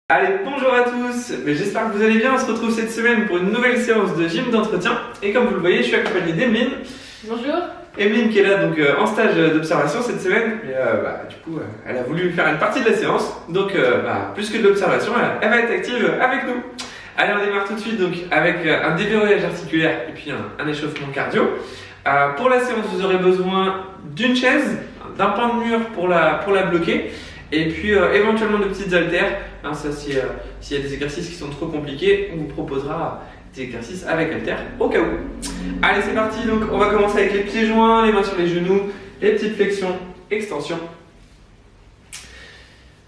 Allez, bonjour à tous, j'espère que vous allez bien. On se retrouve cette semaine pour une nouvelle séance de gym d'entretien. Et comme vous le voyez, je suis accompagné d'Emeline. Bonjour. Emeline qui est là donc en stage d'observation cette semaine. Et, du coup, elle a voulu faire une partie de la séance. Donc, plus que de l'observation, elle va être active avec nous. Allez, on démarre tout de suite donc, avec un déverrouillage articulaire et puis un échauffement cardio. Pour la séance, vous aurez besoin d'une chaise, d'un pan de mur pour la bloquer. Et puis éventuellement de petites haltères. Ça, s'il y a des exercices qui sont trop compliqués, on vous proposera des exercices avec haltères au cas où. Allez, c'est parti. Donc, on va commencer avec les pieds joints, les mains sur les genoux, les petites flexions, extensions.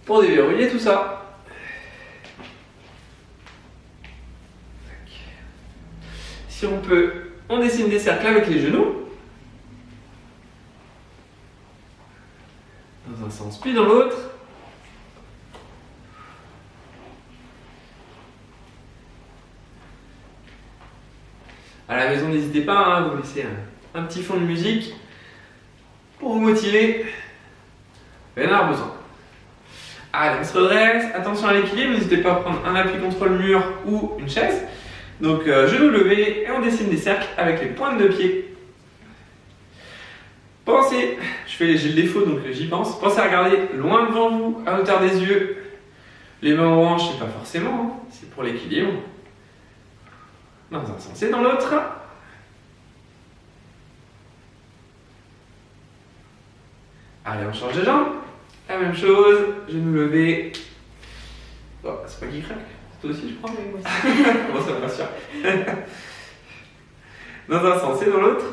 Pour déverrouiller tout ça. Si on peut, on dessine des cercles avec les genoux. Dans un sens puis dans l'autre. À la maison, n'hésitez pas à vous laisser un petit fond de musique pour vous motiver. Vous en avez besoin. Allez, on se redresse. Attention à l'équilibre. N'hésitez pas à prendre un appui contre le mur ou une chaise. Donc, genoux levés et on dessine des cercles avec les pointes de pied. Pensez, j'ai le défaut donc j'y pense. Pensez à regarder loin devant vous, à hauteur des yeux. Les mains aux hanches, c'est pas forcément, c'est pour l'équilibre. Dans un sens et dans l'autre. Allez, on change de jambe. La même chose, genoux levés. Oh, c'est pas qui craque. C'est toi aussi, je crois. Oui, moi aussi. Bon, ça me rassure. Dans un sens et dans l'autre.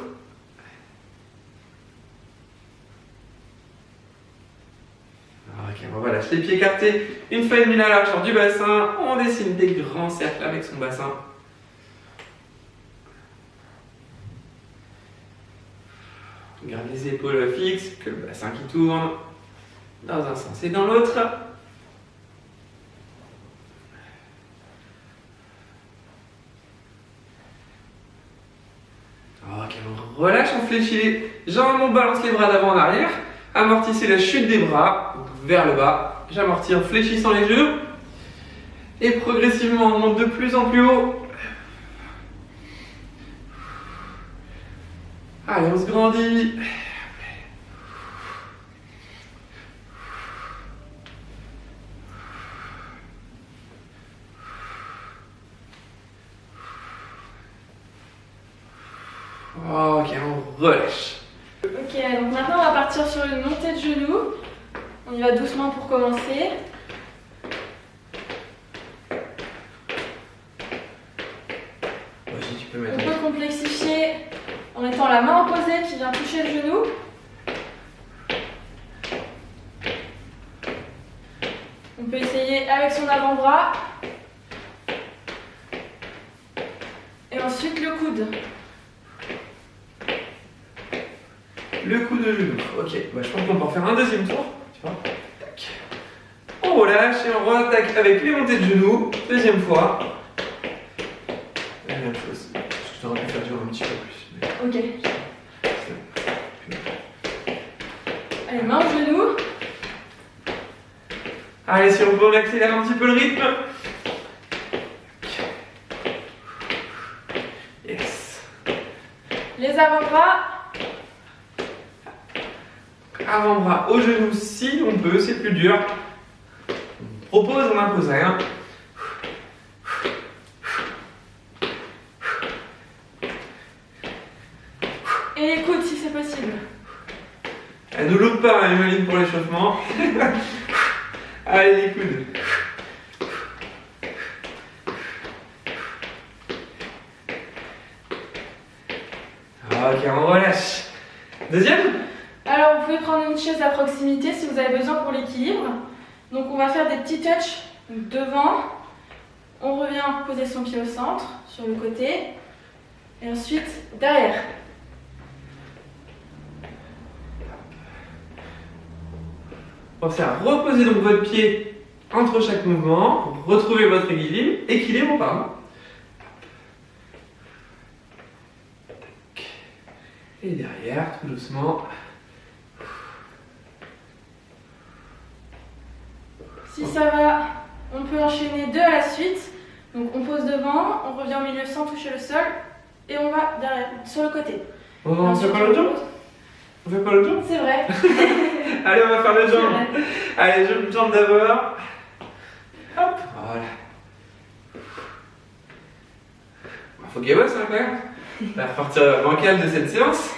Ok, bon, voilà, les pieds écartés. Une fois et demie la largeur du bassin. On dessine des grands cercles avec son bassin. Garde les épaules fixes, que le bassin qui tourne dans un sens et dans l'autre. Ok, on relâche, on fléchit les jambes, on balance les bras d'avant en arrière. Amortissez la chute des bras vers le bas. J'amortis en fléchissant les genoux. Et progressivement, on monte de plus en plus haut. Allez, on se grandit. Ok, on relâche. Ok, donc maintenant on va partir sur une montée de genoux. On y va doucement pour commencer. Vas-y, tu peux On mettre. peut complexifier en mettant la main opposée qui vient toucher le genou. On peut essayer avec son avant-bras. Et ensuite le coude. Le coup de genou. Ok, je pense qu'on peut en faire un deuxième tour. Tu vois. Tac. On relâche et on re-attaque avec les montées de genoux. Deuxième fois. La même chose. Parce que je t'aurais pu faire durer un petit peu plus. Ok. Allez, main au genou. Allez, si on peut, on accélère un petit peu le rythme. Yes. Les avant-bras. Avant-bras au genou si on peut, c'est plus dur. On propose, on n'impose rien. Et les coudes si c'est possible. Elle ne loupe pas, Emeline, pour l'échauffement. Allez, les coudes. Ok, on relâche. Deuxième. Alors, vous pouvez prendre une chaise à proximité si vous avez besoin pour l'équilibre. Donc, on va faire des petits touchs devant. On revient poser son pied au centre, sur le côté. Et ensuite, derrière. Pensez à reposer donc votre pied entre chaque mouvement pour retrouver votre équilibre. Pardon. Et derrière, tout doucement. Si ça va, on peut enchaîner 2 à la suite. Donc on pose devant, on revient au milieu sans toucher le sol et on va derrière, sur le côté. On fait pas l'autre jambe? On fait pas l'autre jambe? C'est vrai. Allez, on va faire l'autre jambe. Allez, jambe d'abord. Hop, voilà. Faut qu'elle bosse, hein, quand même. On va repartir bancal de cette séance.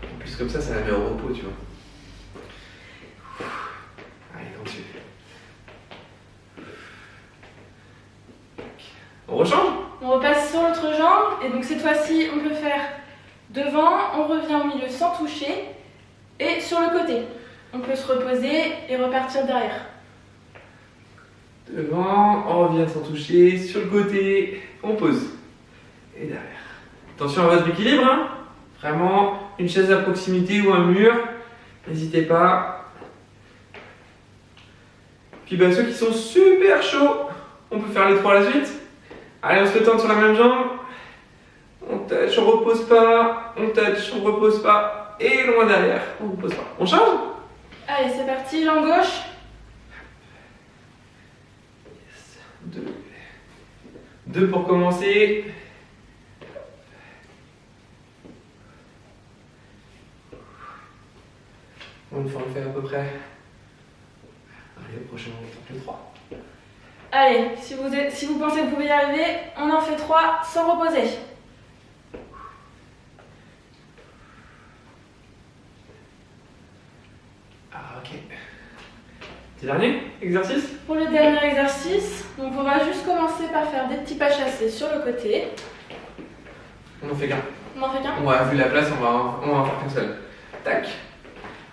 En plus, comme ça la met au repos, tu vois. Allez, continue. On rechange? On repasse sur l'autre jambe et donc cette fois-ci on peut faire devant, on revient au milieu sans toucher et sur le côté. On peut se reposer et repartir derrière. Devant, on revient sans toucher, sur le côté, on pose. Et derrière. Attention à votre équilibre, hein. Vraiment, une chaise à proximité ou un mur, n'hésitez pas. Puis ceux qui sont super chauds, on peut faire les 3 à la suite. Allez, on se retente sur la même jambe. On touch, on repose pas. On touch, on repose pas. Et loin derrière, on repose pas. On change? Allez, c'est parti, jambe gauche. 2 pour commencer. Une fois on le fait à peu près. Allez, prochainement on tente le 3. Allez, si vous pensez que vous pouvez y arriver, on en fait 3 sans reposer. Ah, ok. C'est dernier exercice? Pour le dernier exercice, donc on va juste commencer par faire des petits pas chassés sur le côté. On en fait qu'un. On en fait qu'un? Ouais, vu la place, on va en faire qu'un seul. Tac.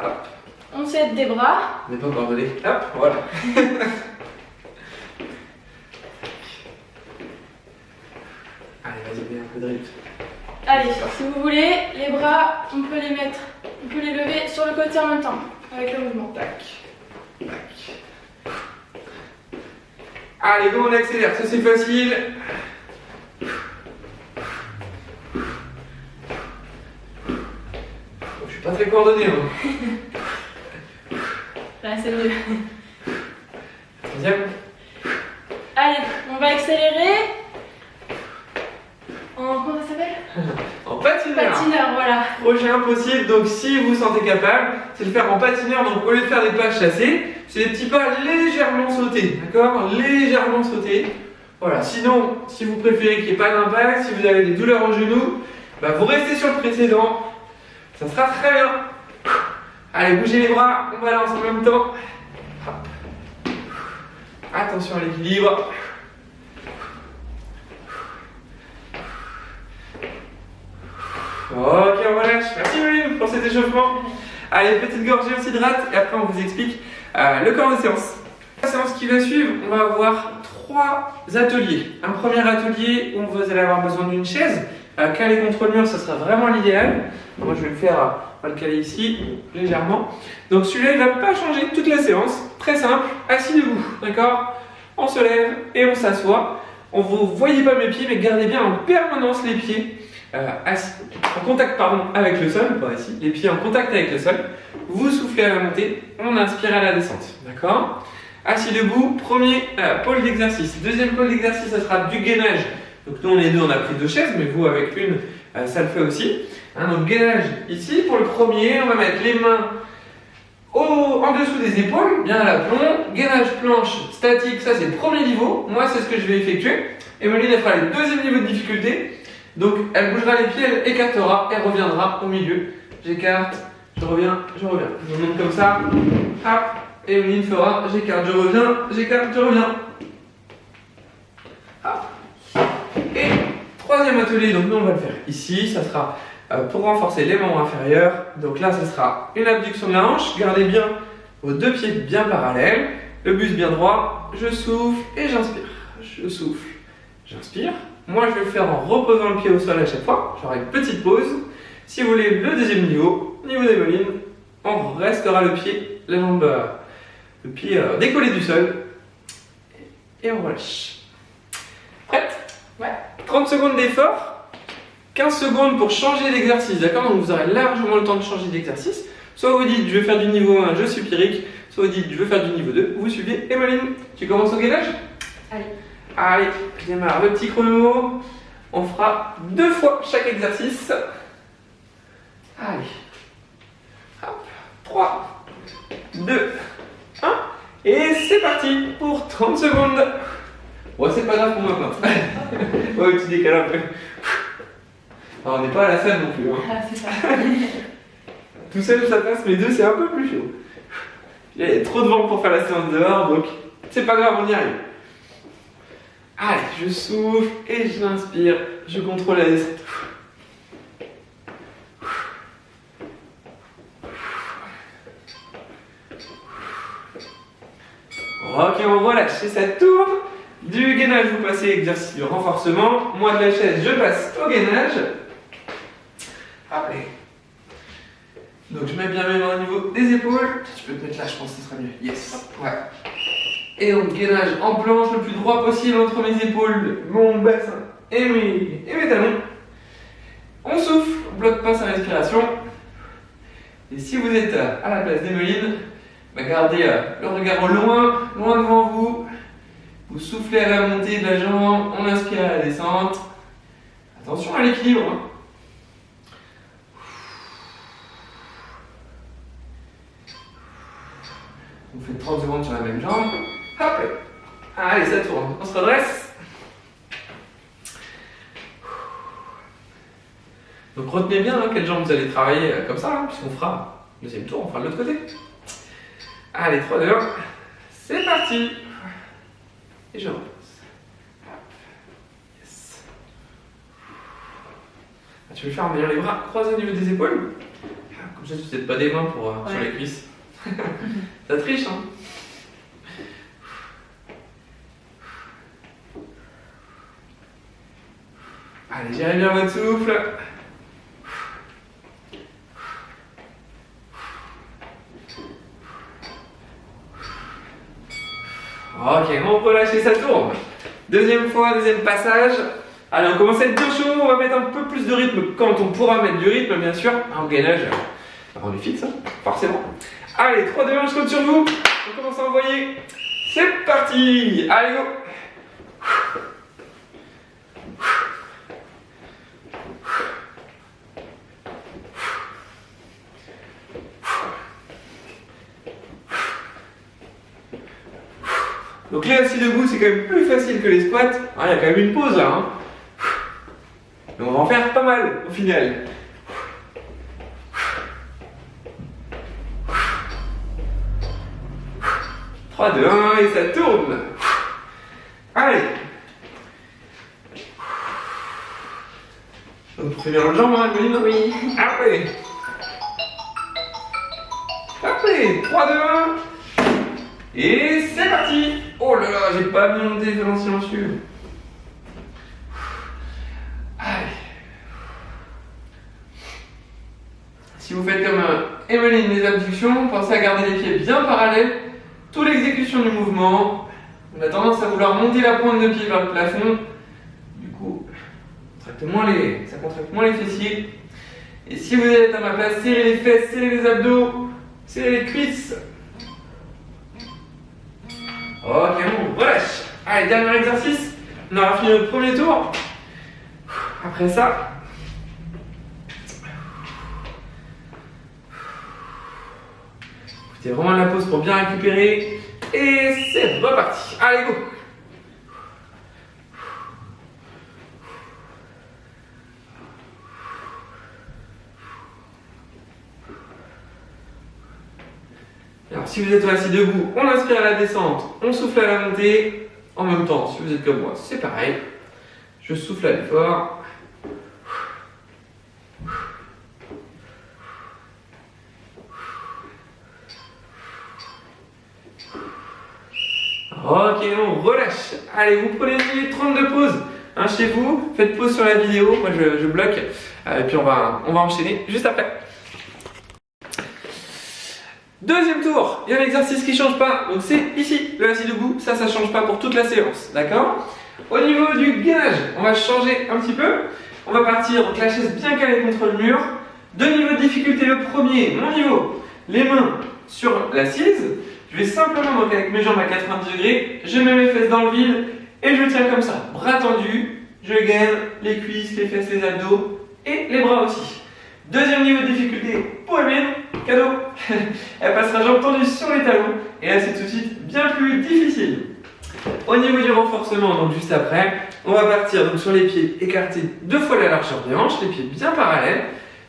Hop. On s'aide des bras. On n'est pas encore donné. Hop, voilà. Allez, vas-y, mets un peu de rythme. Allez, si vous voulez, les bras, on peut les lever sur le côté en même temps, avec le mouvement. Tac. Tac. Allez, go, on accélère, ça c'est facile. Je suis pas très coordonné. Hein. Là, c'est mieux. Deuxième. Allez, on va accélérer. Comment ça s'appelle? En patineur. Patineur, voilà. Prochain possible, donc si vous vous sentez capable, c'est de faire en patineur. Donc au lieu de faire des pas chassés, c'est des petits pas légèrement sautés, d'accord? Légèrement sautés. Voilà, sinon, si vous préférez qu'il n'y ait pas d'impact, si vous avez des douleurs au genou, bah, vous restez sur le précédent. Ça sera très bien. Allez, bougez les bras, on balance en même temps. Hop. Attention à l'équilibre. Ok, on relâche. Merci Pauline pour cet échauffement. Allez, petite gorgée, on s'hydrate et après on vous explique le corps de séance. La séance qui va suivre, on va avoir 3 ateliers. Un premier atelier où vous allez avoir besoin d'une chaise. Caler contre le mur, ça sera vraiment l'idéal. Moi je vais le faire, on va le caler ici, légèrement. Donc celui-là, il ne va pas changer toute la séance. Très simple, assis debout, d'accord? On se lève et on s'assoit. On ne vous voyez pas mes pieds, mais gardez bien en permanence les pieds assis, en contact avec le sol, pas assis, les pieds en contact avec le sol. Vous soufflez à la montée, on inspire à la descente, d'accord? Assis debout, premier pôle d'exercice. Deuxième pôle d'exercice, ça sera du gainage. Donc nous on est deux, on a pris 2 chaises, mais vous avec une, ça le fait aussi. Hein, donc gainage ici, pour le premier, on va mettre les mains en dessous des épaules, bien à l'aplomb. Gainage planche statique, ça c'est le premier niveau. Moi c'est ce que je vais effectuer. Emeline elle fera le deuxième niveau de difficulté. Donc elle bougera les pieds, elle écartera, elle reviendra au milieu. J'écarte, je reviens, je reviens. Je monte comme ça. Hop, Emeline fera, j'écarte, je reviens, j'écarte, je reviens. Hop. Et troisième atelier, donc nous on va le faire ici, ça sera pour renforcer les membres inférieurs. Donc là, ce sera une abduction de la hanche. Gardez bien vos 2 pieds bien parallèles, le buste bien droit. Je souffle et j'inspire. Je souffle, j'inspire. Moi, je vais le faire en reposant le pied au sol à chaque fois. J'aurai une petite pause. Si vous voulez le deuxième niveau des molines, on restera le pied, la jambe, le pied décollé du sol. Et on relâche. Prête? Ouais. 30 secondes d'effort. 15 secondes pour changer d'exercice, d'accord? Donc vous aurez largement le temps de changer d'exercice. Soit vous dites je vais faire du niveau 1, je suis Pierrick. Soit vous dites je veux faire du niveau 2, vous suivez Emeline. Tu commences au gainage? Allez. Allez, je démarre le petit chrono. On fera 2 fois chaque exercice. Allez. Hop. 3, 2, 1. Et c'est parti pour 30 secondes. Bon, c'est pas grave pour moi, pas. Ouais, tu décales un peu. Alors, on n'est pas à la salle non plus. Hein. Ah, c'est ça. Tout seul, ça passe, mais 2, c'est un peu plus chaud. Il y a trop de vent pour faire la séance dehors, donc c'est pas grave, on y arrive. Allez, je souffle et je l'inspire. Je contrôle la descente. Ok, on relâche et ça tourne. Du gainage, vous passez exercice du renforcement. Moi de la chaise, je passe au gainage. Allez. Donc je mets bien mes mains au niveau des épaules. Tu peux te mettre là, je pense que ce sera mieux. Yes. Ouais. Et donc gainage en planche le plus droit possible entre mes épaules, mon bassin et mes talons. On souffle, on bloque pas sa respiration. Et si vous êtes à la place d'Emeline, gardez le regard loin devant vous. Vous soufflez à la montée de la jambe, on inspire à la descente. Attention à l'équilibre. Hein. On fait 30 secondes sur la même jambe. Hop. Allez, ça tourne. On se redresse. Donc retenez bien quelle jambe vous allez travailler comme ça, hein, puisqu'on fera le deuxième tour, on fera de l'autre côté. Allez, 3, 2, 1. C'est parti. Et je repose. Yes. Tu veux le faire en ayant les bras croisés au niveau des épaules. Comme ça, tu ne t'aides pas des mains pour, sur les cuisses. Ça triche, hein. Allez, gérez bien votre souffle. Ok, on relâche et ça tourne. Deuxième fois, deuxième passage. Allez, on commence à être bien chaud, on va mettre un peu plus de rythme quand on pourra mettre du rythme, bien sûr. En gainage, on est fixe, hein, forcément. Allez, 3, 2, 1, je compte sur vous. On commence à envoyer. C'est parti. Allez, go. Donc les assis debout, c'est quand même plus facile que les squats. Il y a quand même une pause là. Hein. Mais on va en faire pas mal au final. 3, 2, 1 et ça tourne. Allez. Donc vous bien dans le jambe, hein, Emeline? Oui. Allez. Allez, 3, 2, 1. Et c'est parti. Oh là là, j'ai pas bien monté les talons silencieux. Allez. Si vous faites comme Emeline les abductions, pensez à garder les pieds bien parallèles. Toute l'exécution du mouvement. On a tendance à vouloir monter la pointe de pied vers le plafond. Du coup, ça contracte moins les fessiers. Et si vous êtes à ma place, serrez les fesses, serrez les abdos, serrez les cuisses. Ok, bon, relâche. Allez, dernier exercice. On aura fini notre premier tour. Après ça, écoutez vraiment la pause pour bien récupérer. Et c'est reparti. Allez, go. Alors, si vous êtes assis debout, on inspire à la descente, on souffle à la montée. En même temps, si vous êtes comme moi, c'est pareil. Je souffle à l'effort. Ok, on relâche. Allez, vous prenez une minute 30 de pause hein, chez vous. Faites pause sur la vidéo. Moi, je bloque. Et puis, on va enchaîner juste après. Deuxième tour. Il y a un exercice qui ne change pas. Donc, c'est ici, le assis debout. Ça ne change pas pour toute la séance. D'accord? Au niveau du gainage, on va changer un petit peu. On va partir, donc la chaise bien calée contre le mur. Deux niveaux de difficulté. Le premier, mon niveau. les mains sur l'assise. Je vais simplement, donc avec mes jambes à 90 degrés, je mets mes fesses dans le vide et je tiens comme ça. Bras tendus, je gaine les cuisses, les fesses, les abdos et les bras aussi. Deuxième niveau de difficulté pour Emeline, cadeau. Elle passera jambes tendues sur les talons et là c'est tout de suite bien plus difficile. Au niveau du renforcement, donc juste après, on va partir donc sur les pieds écartés 2 fois la largeur des hanches, les pieds bien parallèles.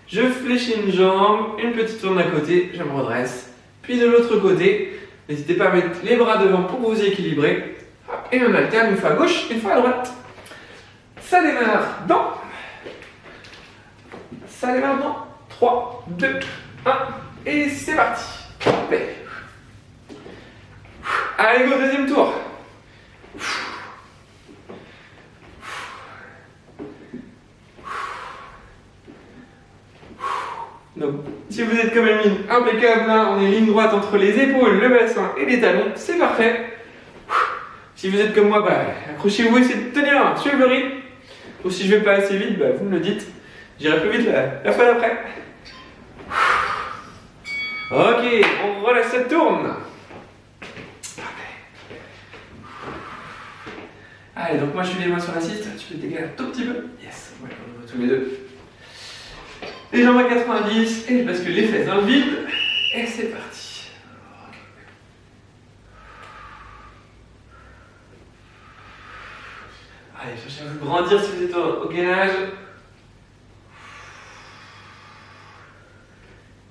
Je fléchis une jambe, une petite tourne à côté, je me redresse. Puis de l'autre côté, n'hésitez pas à mettre les bras devant pour vous équilibrer. Hop, et on alterne une fois à gauche, une fois à droite. Ça démarre dans. Ça démarre dans 3, 2, 1, et c'est parti. Allez, go, deuxième tour. Donc, si vous êtes comme Emeline, impeccable, là, on est ligne droite entre les épaules, le bassin et les talons, c'est parfait. Si vous êtes comme moi, bah, accrochez-vous, essayez de tenir, suivez le rythme. Ou si je vais pas assez vite, bah, vous me le dites. J'irai plus vite la fois d'après. Ok, on relâche cette tourne. Allez, donc moi je suis les mains sur l'assise, tu peux te décaler un tout petit peu. Yes, ouais, on va tous les deux. Les jambes à 90, et je bascule les fesses dans le vide, et c'est parti. Okay. Allez, cherchez à vous grandir si vous êtes au gainage.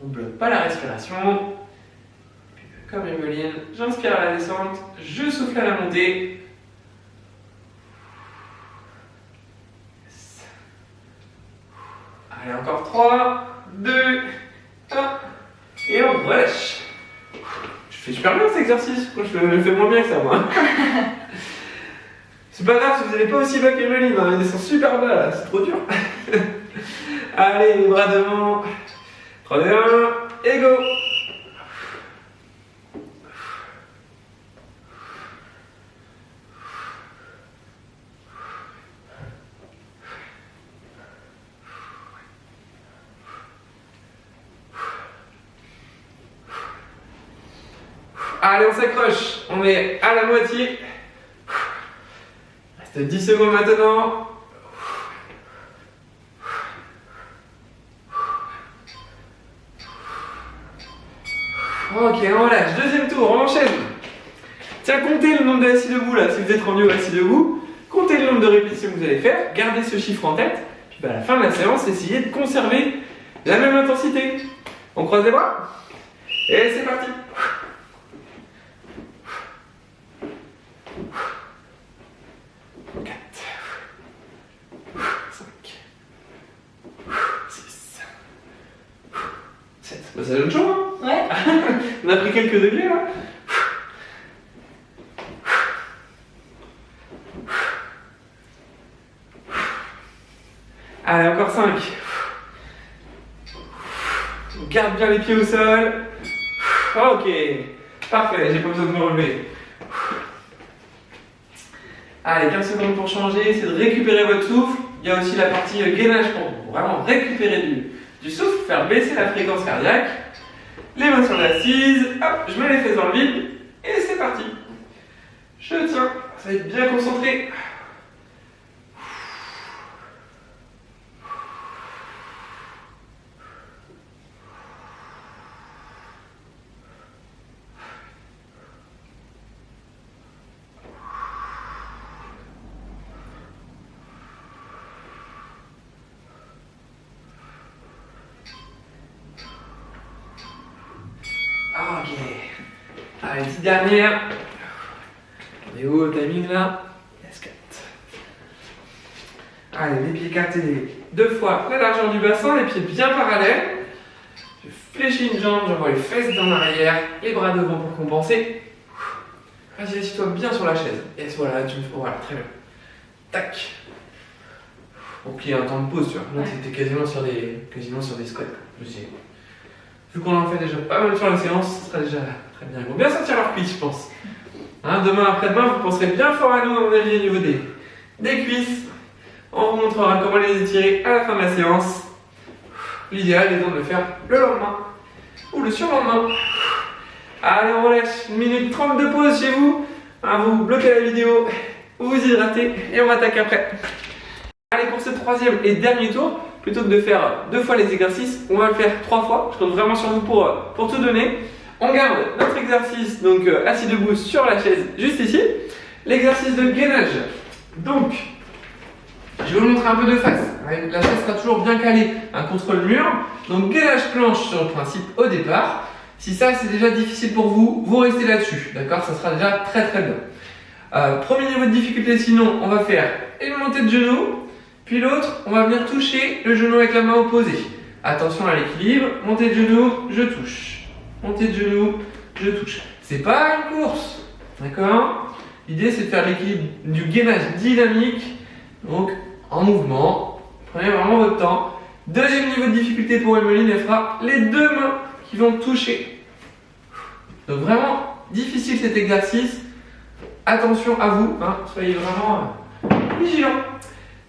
On ne bloque pas la respiration. Puis, comme Emeline, j'inspire à la descente, je souffle à la montée. Allez, encore 3, 2, 1, et on relâche. Je fais super bien cet exercice, je le fais moins bien que ça, moi. C'est pas grave si vous n'allez pas aussi bas qu'Emeline, hein, elle descend super bas là, c'est trop dur. Allez, les bras devant. 3, 2, 1, et go. Allez, on s'accroche, on est à la moitié. Reste 10 secondes maintenant. Ok, on relâche. Deuxième tour, on enchaîne. Tiens, comptez le nombre de assis debout là, si vous êtes rendu au assis debout. Comptez le nombre de répétitions que vous allez faire. Gardez ce chiffre en tête. Puis bah, à la fin de la séance, essayez de conserver la même intensité. On croise les bras. Et c'est parti. 4, 5, 6, 7. Bah, ça donne chaud, hein? Ouais. On a pris quelques degrés là. Allez, encore 5. On garde bien les pieds au sol. Ok, parfait, j'ai pas besoin de me relever. Allez, 15 secondes pour changer, c'est de récupérer votre souffle. Il y a aussi la partie gainage pour vraiment récupérer du souffle, faire baisser la fréquence cardiaque. Les mains sur l'assise, hop, je mets les fesses dans le vide, et c'est parti. Je tiens, ça va être bien concentré. Ok. Allez, petite dernière. On est où au timing là? Yes, 4. Allez, les pieds écartés 2 fois la largeur du bassin, les pieds bien parallèles. Je fléchis une jambe, j'envoie les fesses dans l'arrière, les bras devant pour compenser. Vas-y, assis-toi bien sur la chaise. Et voilà, tu me fais. Voilà, très bien. Tac. Donc il y a un temps de pause, tu vois. Là, t'étais quasiment sur des squats. Je sais. Vu qu'on en fait déjà pas mal sur la séance, ce sera déjà très bien. Ils vont bien sortir leur cuisse, je pense. Hein, demain, après-demain, vous penserez bien fort à nous, à mon avis, au niveau des cuisses. On vous montrera comment les étirer à la fin de la séance. L'idéal étant de le faire le lendemain. ou le surlendemain. Allez, on relâche. 1 minute 30 de pause chez vous. Vous bloquez la vidéo, vous vous hydratez et on attaque après. Allez, pour ce 3e et dernier tour, plutôt que de faire 2 fois les exercices, on va le faire 3 fois. Je compte vraiment sur vous pour tout donner. On garde notre exercice, donc assis debout sur la chaise, juste ici. L'exercice de gainage. Donc, je vais vous montrer un peu de face. La chaise sera toujours bien calée contre le mur. Donc, gainage planche sur le principe au départ. Si ça c'est déjà difficile pour vous, vous restez là-dessus. D'accord? Ça sera déjà très très bien. Premier niveau de difficulté, sinon, on va faire une montée de genou. Puis l'autre, on va venir toucher le genou avec la main opposée. Attention à l'équilibre. Montée de genou, je touche. Montée de genou, je touche. C'est pas une course. D'accord? L'idée c'est de faire l'équilibre du gainage dynamique. Donc en mouvement. Prenez vraiment votre temps. Deuxième niveau de difficulté pour Emeline, elle fera les 2 mains qui vont toucher. Donc vraiment difficile cet exercice. Attention à vous, soyez vraiment vigilants.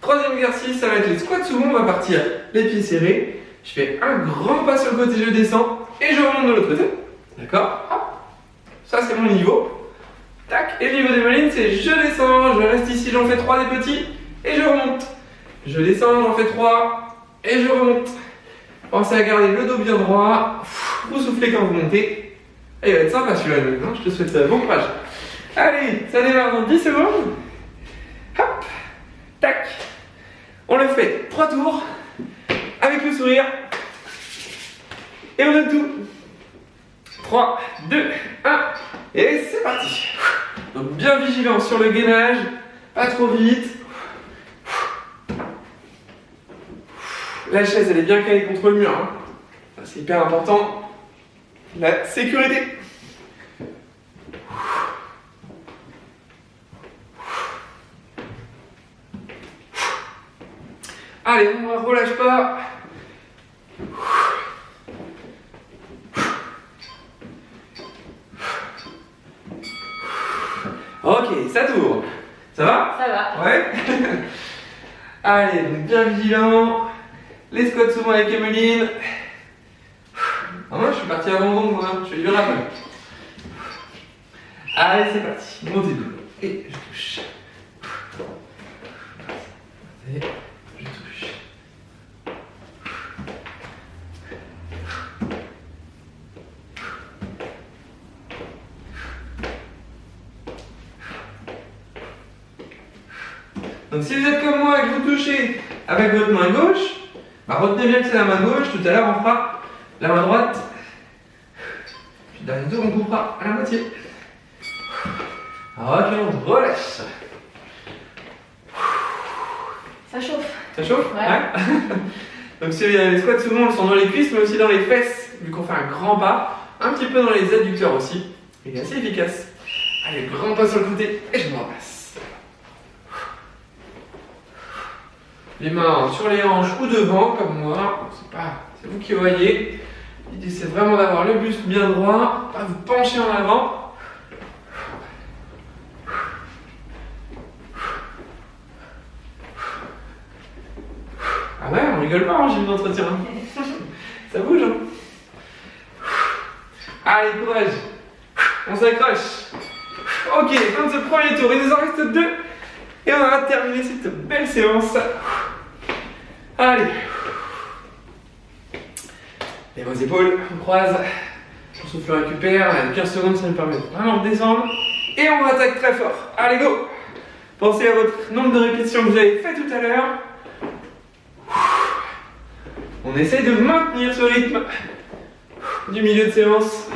3e exercice, ça va être les squats sumo. On va partir les pieds serrés. Je fais un grand pas sur le côté, je descends et je remonte de l'autre côté. D'accord? Ça c'est mon niveau. Tac. Et le niveau d'Emeline, c'est je descends, je reste ici, j'en fais 3 des petits et je remonte. Je descends, j'en fais 3 et je remonte. Pensez à garder le dos bien droit. Vous soufflez quand vous montez. Et il va être sympa celui-là, je te souhaite bon courage. Allez, ça démarre dans 10 secondes. Hop, tac. On le fait 3 tours avec le sourire. Et on donne tout. 3, 2, 1. Et c'est parti. Donc bien vigilant sur le gainage. Pas trop vite. La chaise, elle est bien calée contre le mur. C'est hyper important. La sécurité. Allez, on ne relâche pas. Ok, ça tourne. Ça va? Ça va. Ouais. Allez, donc bien vigilant. Les squats sumo avec Emeline. Moi, je suis parti avant donc, je fais du rappel. Allez, c'est parti. Montez de dos. Et je touche. Et je touche. Donc si vous êtes comme moi et que vous touchez avec votre main gauche, retenez bien que c'est la main gauche. Tout à l'heure, on fera la main droite. Puis dernier tour, on coupera à la moitié. Ok, on relâche. Ça chauffe. Ça chauffe? Ouais. Donc les squats souvent sont dans les cuisses mais aussi dans les fesses, vu qu'on fait un grand pas, un petit peu dans les adducteurs aussi. Il est assez efficace. Allez, grand pas sur le côté et je me repasse. Les mains sur les hanches ou devant comme moi, c'est vous qui voyez. L'idée c'est vraiment d'avoir le buste bien droit, pas vous pencher en avant. Ah ouais, on rigole pas, j'ai eu d'entretien. Ça bouge, hein. Allez, courage. On s'accroche. Ok, fin de ce premier tour. Il nous en reste 2. Et on va terminer cette belle séance. Allez. Et vos épaules, on croise. On souffle, on récupère. Allez, 15 secondes, ça nous permet de vraiment descendre. Et on attaque très fort. Allez, go. Pensez à votre nombre de répétitions que vous avez fait tout à l'heure. On essaye de maintenir ce rythme du milieu de séance.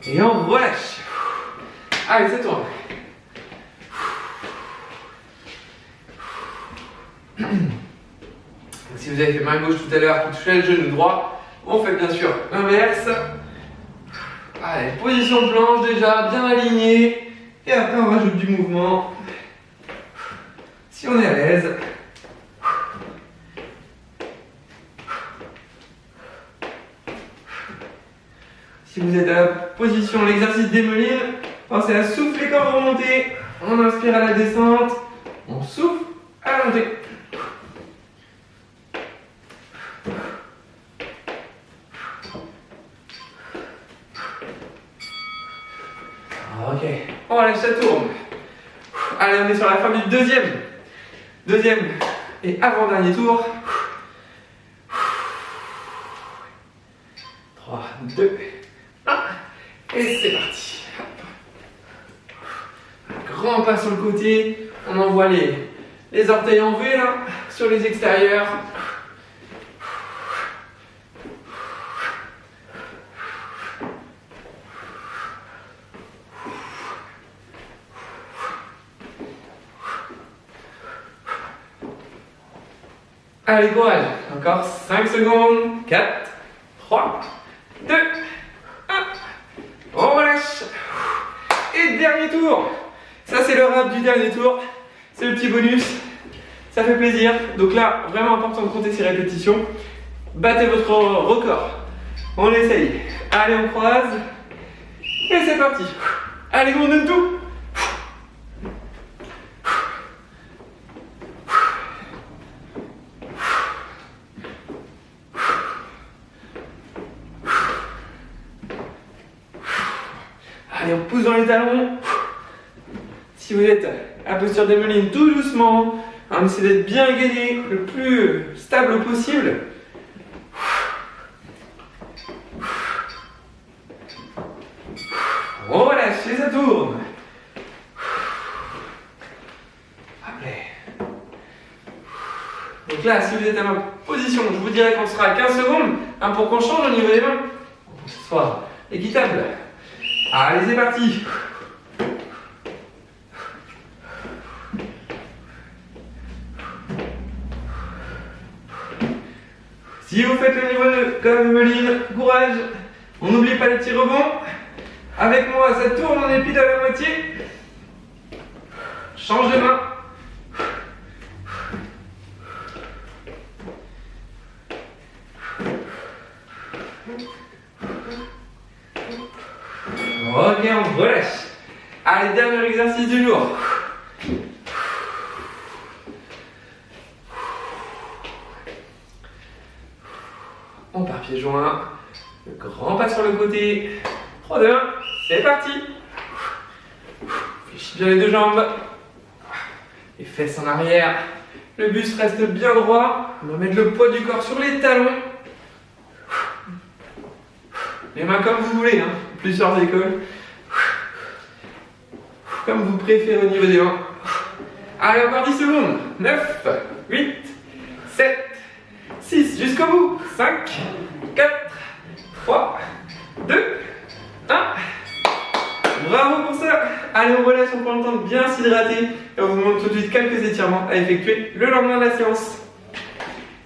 Et on relâche. Allez, ça tourne. Si vous avez fait main gauche tout à l'heure qui touchait le genou droit, on fait bien sûr l'inverse. Allez, position planche déjà, bien alignée. Et après on rajoute du mouvement. Si on est à l'aise. Si vous êtes à la position, l'exercice des melines, pensez à souffler quand vous remontez. On inspire à la descente, on souffle à la montée. Ok, on relève, ça tourne. Allez, on est sur la fin du deuxième et avant-dernier tour. 3, 2, 1, et c'est parti. Un grand pas sur le côté, on envoie les orteils en V là, sur les extérieurs. Allez, courage. Encore 5 secondes. 4, 3, 2, 1. On relâche. Et dernier tour. Ça, c'est le rap du dernier tour. C'est le petit bonus. Ça fait plaisir. Donc là, vraiment important de compter ces répétitions. Battez votre record. On essaye. Allez, on croise. Et c'est parti. Allez, on donne tout. Allez, on pousse dans les talons. Si vous êtes à la posture des melines, tout doucement, on essaie d'être bien gainé, le plus stable possible. On relâche et ça tourne. Allez. Donc là, si vous êtes à ma position, je vous dirais qu'on sera à 15 secondes pour qu'on change au niveau des mains, pour que ce soit équitable. Allez, c'est parti. Si vous faites le niveau comme Meline, courage. On n'oublie pas les petits rebonds. Avec moi, ça tourne, on est pile à la moitié. Change de main. Ok, on relâche. Allez, dernier exercice du jour. On part pieds joints. Le grand pas sur le côté. 3, 2, 1, c'est parti. Fléchis bien les deux jambes. Les fesses en arrière. Le buste reste bien droit. On va mettre le poids du corps sur les talons. Les mains comme vous voulez, hein. Plusieurs écoles. Comme vous préférez au niveau des mains. Allez, encore 10 secondes. 9, 8, 7, 6, jusqu'au bout. 5, 4, 3, 2, 1. Bravo pour ça. Allez, on relâche, on prend le temps de bien s'hydrater. Et on vous montre tout de suite quelques étirements à effectuer le lendemain de la séance.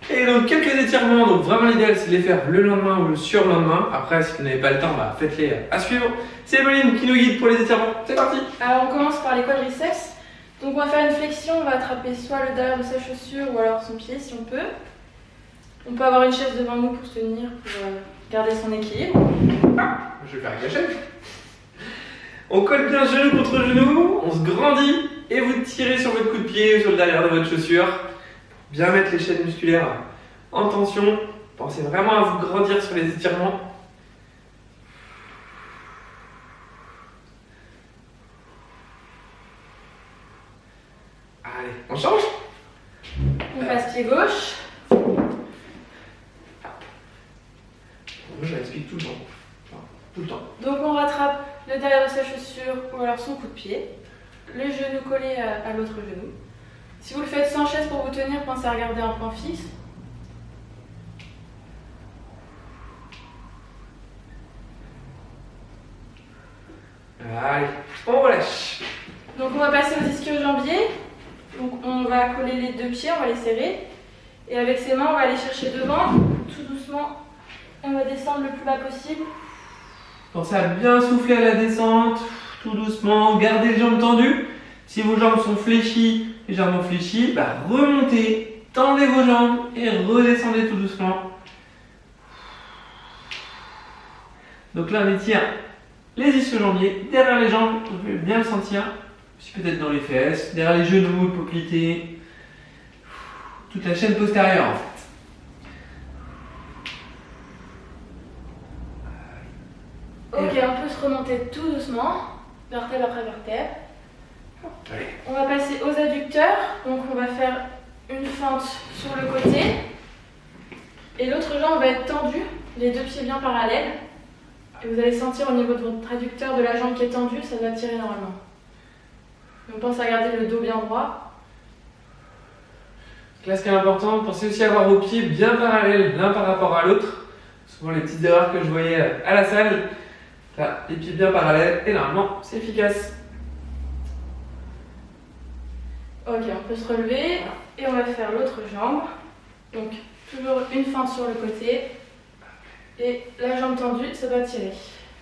Et donc quelques étirements, donc vraiment l'idéal c'est de les faire le lendemain ou le surlendemain. Après si vous n'avez pas le temps, bah, faites-les à suivre. C'est Emeline qui nous guide pour les étirements, c'est parti. Alors on commence par les quadriceps. Donc on va faire une flexion, on va attraper soit le derrière de sa chaussure ou alors son pied si on peut. On peut avoir une chaise devant nous pour se tenir, pour garder son équilibre. Ah, je vais faire avec la chaise. On colle bien genou contre genou, on se grandit et vous tirez sur votre coup de pied ou sur le derrière de votre chaussure. Bien mettre les chaînes musculaires en tension. Pensez vraiment à vous grandir sur les étirements. Allez, on change. On passe pied gauche. Je l'explique tout le temps. Enfin, tout le temps. Donc on rattrape le derrière de sa chaussure ou alors son coup de pied. Le genou collé à l'autre genou. Si vous le faites sans chaise pour vous tenir, pensez à regarder un point fixe. Allez, on relâche. Donc on va passer aux ischio-jambiers. Donc on va coller les deux pieds, on va les serrer. Et avec ses mains, on va aller chercher devant, tout doucement. On va descendre le plus bas possible. Pensez à bien souffler à la descente, tout doucement. Gardez les jambes tendues. Si vos jambes sont fléchies, légèrement fléchies, bah remontez, tendez vos jambes et redescendez tout doucement. Donc là, on étire les ischio-jambiers derrière les jambes, vous pouvez bien le sentir, aussi peut-être dans les fesses, derrière les genoux, poplité, toute la chaîne postérieure en fait. Ok, on peut se remonter tout doucement, vertèbre après vertèbre. Allez. On va passer aux adducteurs, donc on va faire une fente sur le côté et l'autre jambe va être tendue, les deux pieds bien parallèles. Et vous allez sentir au niveau de votre adducteur de la jambe qui est tendue, ça va tirer normalement. On pense à garder le dos bien droit. Là, ce qui est important, pensez aussi à avoir vos pieds bien parallèles l'un par rapport à l'autre. Souvent les petites erreurs que je voyais à la salle. Là, les pieds bien parallèles et normalement c'est efficace. Ok, on peut se relever et on va faire l'autre jambe. Donc toujours une fente sur le côté et la jambe tendue, ça doit tirer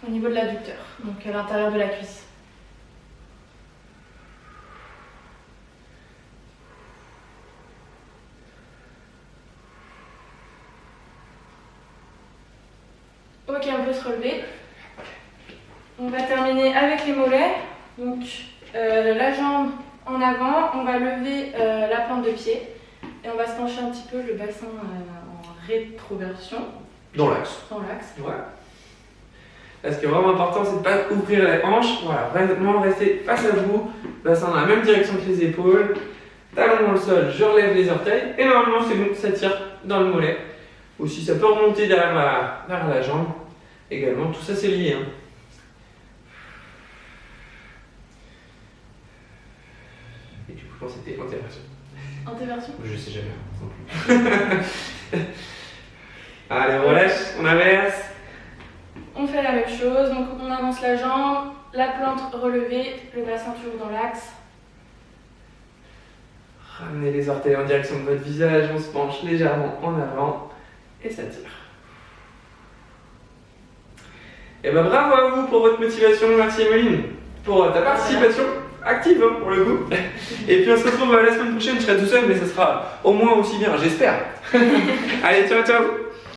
au niveau de l'adducteur, donc à l'intérieur de la cuisse. Ok, on peut se relever. On va terminer avec les mollets. Donc la jambe en avant, on va lever la plante de pied et on va se pencher un petit peu le bassin en rétroversion. Dans l'axe. Dans l'axe. Ouais. Là, ce qui est vraiment important, c'est de ne pas ouvrir les hanches. Voilà, vraiment rester face à vous, bassin dans la même direction que les épaules, talon dans le sol, je relève les orteils et normalement c'est bon, ça tire dans le mollet. Aussi, ça peut remonter derrière la jambe. Également, tout ça c'est lié. Hein. Et du coup, je pense que c'était antéversion. Antéversion ? Je sais jamais non plus. Allez, on relâche, on inverse. On fait la même chose, donc on avance la jambe, la plante relevée, le bassin toujours dans l'axe. Ramenez les orteils en direction de votre visage, on se penche légèrement en avant et ça tire. Et ben bravo à vous pour votre motivation, merci Emeline, pour ta participation active hein, pour le coup. Et puis on se retrouve la semaine prochaine, je serai tout seul mais ça sera au moins aussi bien, j'espère. Allez, ciao ciao.